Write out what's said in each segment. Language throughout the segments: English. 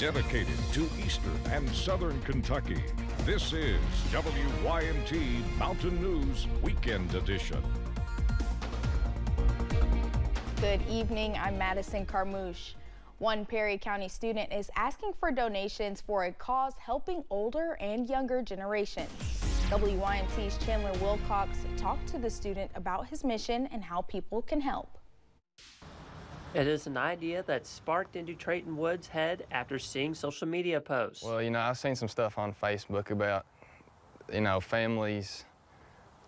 dedicated to eastern and southern Kentucky. This is WYMT Mountain News Weekend Edition. Good evening, I'm Madison Carmouche. One Perry County student is asking for donations for a cause helping older and younger generations. WYMT's Chandler Wilcox talked to the student about his mission and how people can help. It is an idea that sparked into Trayton Wood's head after seeing social media posts. Well, I've seen some stuff on Facebook about, families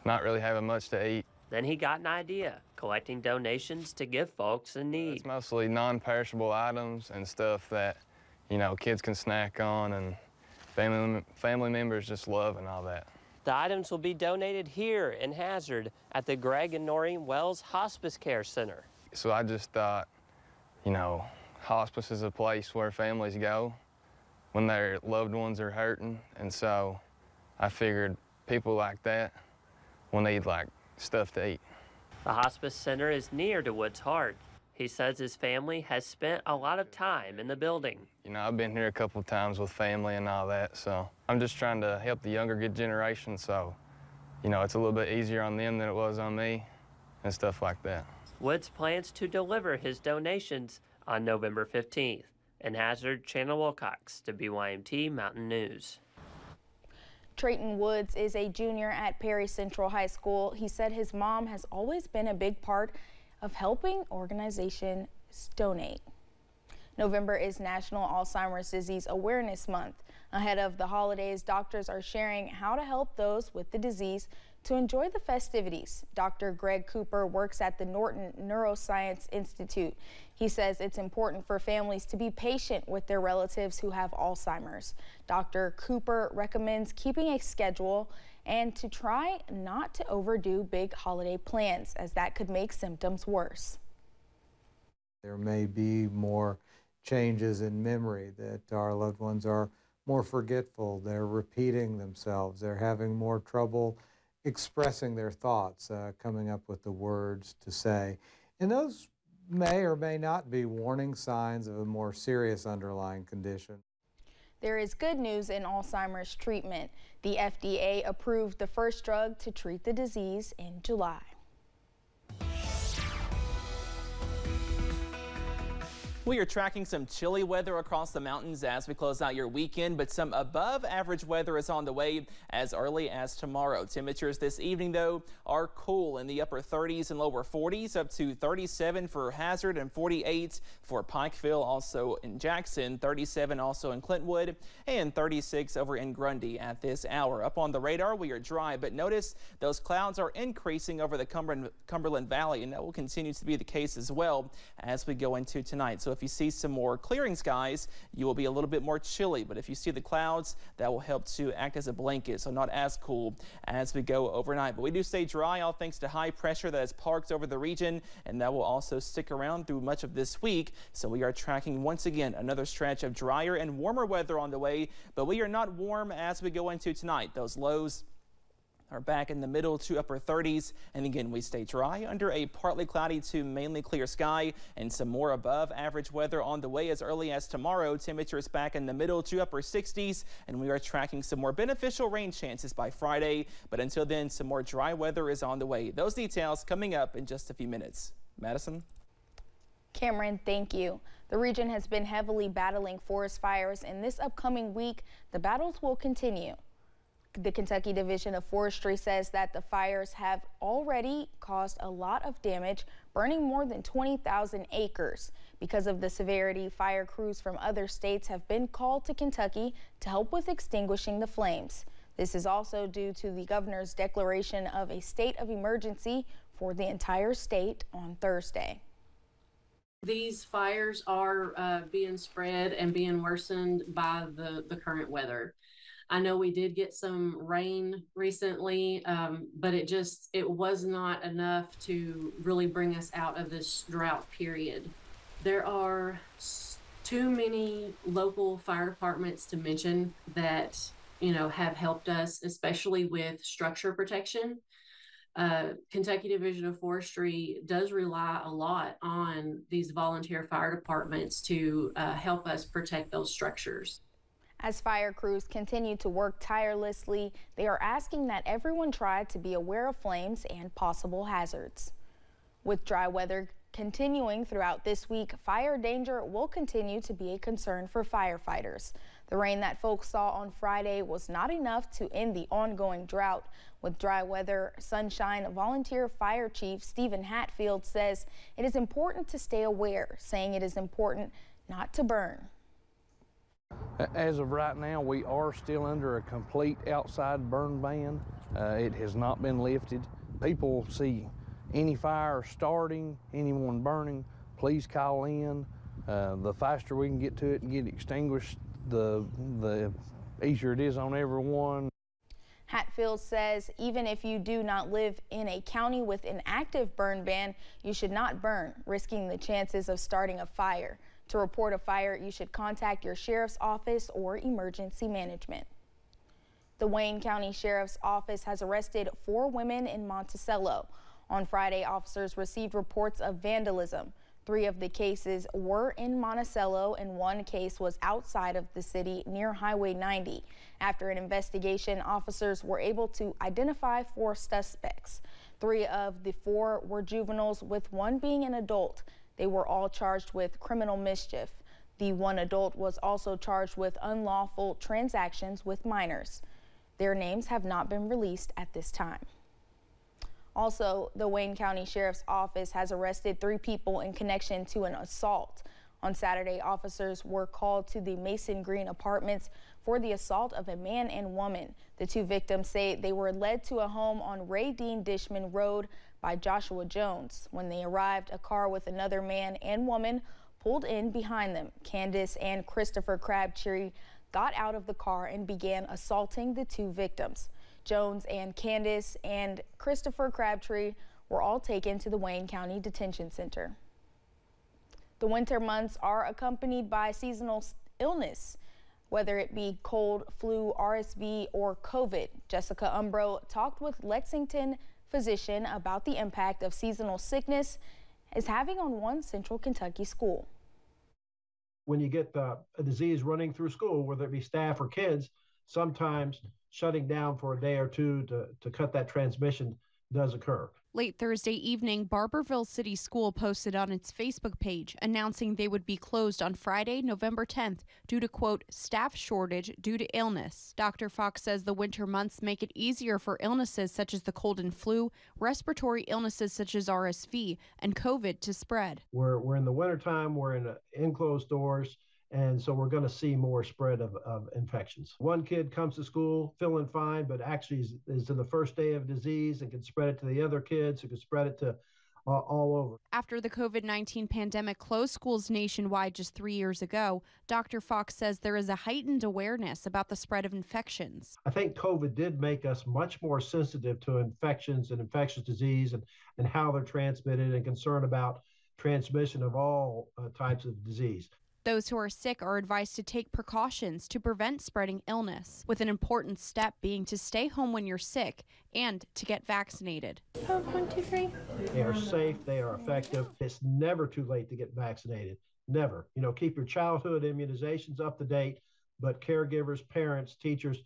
not really having much to eat. Then he got an idea, collecting donations to give folks in need. It's mostly non-perishable items and stuff that, kids can snack on and family members just love and all that. The items will be donated here in Hazard at the Greg and Noreen Wells Hospice Care Center. So I just thought, hospice is a place where families go when their loved ones are hurting. And so I figured people like that will need, stuff to eat. The hospice center is near to Wood's heart. He says his family has spent a lot of time in the building. I've been here a couple of times with family and all that, so I'm just trying to help the younger generation, so, it's a little bit easier on them than it was on me and stuff like that. Woods plans to deliver his donations on November 15th. In Hazard, Chandler Wilcox, WYMT Mountain News. Trayton Woods is a junior at Perry Central High School. He said his mom has always been a big part of helping organizations donate. November is National Alzheimer's Disease Awareness Month. Ahead of the holidays, doctors are sharing how to help those with the disease to enjoy the festivities. Dr. Greg Cooper works at the Norton Neuroscience Institute. He says it's important for families to be patient with their relatives who have Alzheimer's. Dr. Cooper recommends keeping a schedule and to try not to overdo big holiday plans, as that could make symptoms worse. There may be more changes in memory, that our loved ones are more forgetful, they're repeating themselves, they're having more trouble expressing their thoughts, coming up with the words to say. And those may or may not be warning signs of a more serious underlying condition. There is good news in Alzheimer's treatment. The FDA approved the first drug to treat the disease in July. We are tracking some chilly weather across the mountains as we close out your weekend, but some above average weather is on the way as early as tomorrow. Temperatures this evening, though, are cool in the upper 30s and lower 40s, up to 37 for Hazard and 48 for Pikeville, also in Jackson, 37 also in Clintwood, and 36 over in Grundy at this hour. Up on the radar, we are dry, but notice those clouds are increasing over the Cumberland Valley, and that will continue to be the case as well as we go into tonight. So if you see some more clearing skies, you will be a little bit more chilly, but if you see the clouds, that will help to act as a blanket, so not as cool as we go overnight. But we do stay dry, all thanks to high pressure that has parked over the region, and that will also stick around through much of this week. So we are tracking once again another stretch of drier and warmer weather on the way, but we are not warm as we go into tonight. Those lows are back in the middle to upper 30s, and again we stay dry under a partly cloudy to mainly clear sky, and some more above average weather on the way as early as tomorrow. Temperatures back in the middle to upper 60s, and we are tracking some more beneficial rain chances by Friday, but until then some more dry weather is on the way. Those details coming up in just a few minutes. Madison? Cameron, thank you. The region has been heavily battling forest fires, and this upcoming week the battles will continue. The Kentucky Division of Forestry says that the fires have already caused a lot of damage, burning more than 20,000 acres. Because of the severity, fire crews from other states have been called to Kentucky to help with extinguishing the flames. This is also due to the governor's declaration of a state of emergency for the entire state on Thursday. These fires are being spread and being worsened by the current weather. I know we did get some rain recently, but it was not enough to really bring us out of this drought period. There are too many local fire departments to mention that, have helped us, especially with structure protection. Kentucky Division of Forestry does rely a lot on these volunteer fire departments to help us protect those structures. As fire crews continue to work tirelessly, they are asking that everyone try to be aware of flames and possible hazards. With dry weather continuing throughout this week, fire danger will continue to be a concern for firefighters. The rain that folks saw on Friday was not enough to end the ongoing drought. With dry weather, sunshine, volunteer fire chief Stephen Hatfield says it is important to stay aware, saying it is important not to burn. As of right now, we are still under a complete outside burn ban. It has not been lifted. People see any fire starting, anyone burning, please call in. The faster we can get to it and get extinguished, the easier it is on everyone. Hatfield says even if you do not live in a county with an active burn ban, you should not burn, risking the chances of starting a fire. To report a fire, you should contact your sheriff's office or emergency management. The Wayne County Sheriff's Office has arrested 4 women in Monticello. On Friday, officers received reports of vandalism. 3 of the cases were in Monticello and 1 case was outside of the city near Highway 90. After an investigation, officers were able to identify 4 suspects. 3 of the 4 were juveniles, with 1 being an adult. They were all charged with criminal mischief. The 1 adult was also charged with unlawful transactions with minors. Their names have not been released at this time. Also, the Wayne County Sheriff's Office has arrested 3 people in connection to an assault. On Saturday, officers were called to the Mason Green Apartments for the assault of a man and woman. The 2 victims say they were led to a home on Ray Dean Dishman Road by Joshua Jones. When they arrived, a car with another man and woman pulled in behind them. Candace and Christopher Crabtree got out of the car and began assaulting the 2 victims. Jones and Candace and Christopher Crabtree were all taken to the Wayne County Detention Center. The winter months are accompanied by seasonal illness, whether it be cold, flu, RSV, or COVID. Jessica Umbro talked with Lexington physician about the impact of seasonal sickness is having on one Central Kentucky school. When you get a disease running through school, whether it be staff or kids, sometimes shutting down for a day or 2 to cut that transmission does occur. Late Thursday evening, Barbourville City School posted on its Facebook page announcing they would be closed on Friday, November 10th due to, quote, staff shortage due to illness. Dr. Fox says the winter months make it easier for illnesses such as the cold and flu, respiratory illnesses such as RSV, and COVID to spread. We're in the wintertime, we're in enclosed doors, and so we're going to see more spread of infections. One kid comes to school feeling fine, but actually is in the first day of disease and can spread it to the other kids who can spread it to all over. After the COVID-19 pandemic closed schools nationwide just 3 years ago, Dr. Fox says there is a heightened awareness about the spread of infections. I think COVID did make us much more sensitive to infections and infectious disease and how they're transmitted, and concerned about transmission of all types of disease. Those who are sick are advised to take precautions to prevent spreading illness, with an important step being to stay home when you're sick and to get vaccinated. 1, 2, 3. They are safe, they are effective. It's never too late to get vaccinated. Never. You know, keep your childhood immunizations up to date, but caregivers, parents, teachers,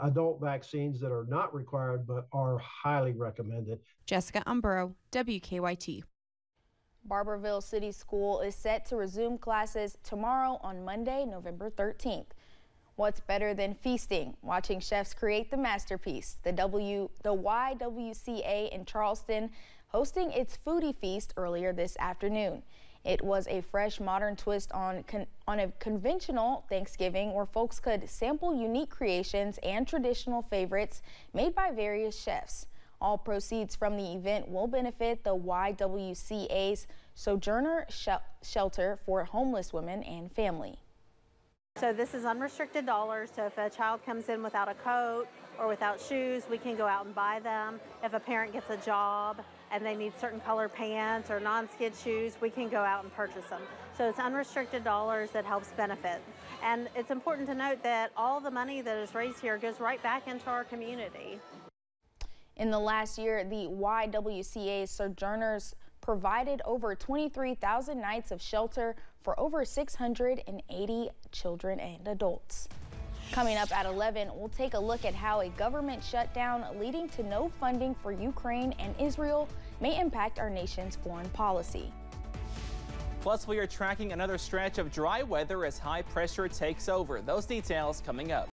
adult vaccines that are not required but are highly recommended. Jessica Umbro, WKYT. Barbourville City School is set to resume classes tomorrow on Monday, November 13th. What's better than feasting? Watching chefs create the masterpiece. The YWCA in Charleston hosting its foodie feast earlier this afternoon. It was a fresh, modern twist on a conventional Thanksgiving where folks could sample unique creations and traditional favorites made by various chefs. All proceeds from the event will benefit the YWCA's Sojourner Shelter for homeless women and family. So this is unrestricted dollars, so if a child comes in without a coat or without shoes, we can go out and buy them. If a parent gets a job and they need certain color pants or non-skid shoes, we can go out and purchase them. So it's unrestricted dollars that helps benefit. And it's important to note that all the money that is raised here goes right back into our community. In the last year, the YWCA Sojourners provided over 23,000 nights of shelter for over 680 children and adults. Coming up at 11, we'll take a look at how a government shutdown leading to no funding for Ukraine and Israel may impact our nation's foreign policy. Plus, we are tracking another stretch of dry weather as high pressure takes over. Those details coming up.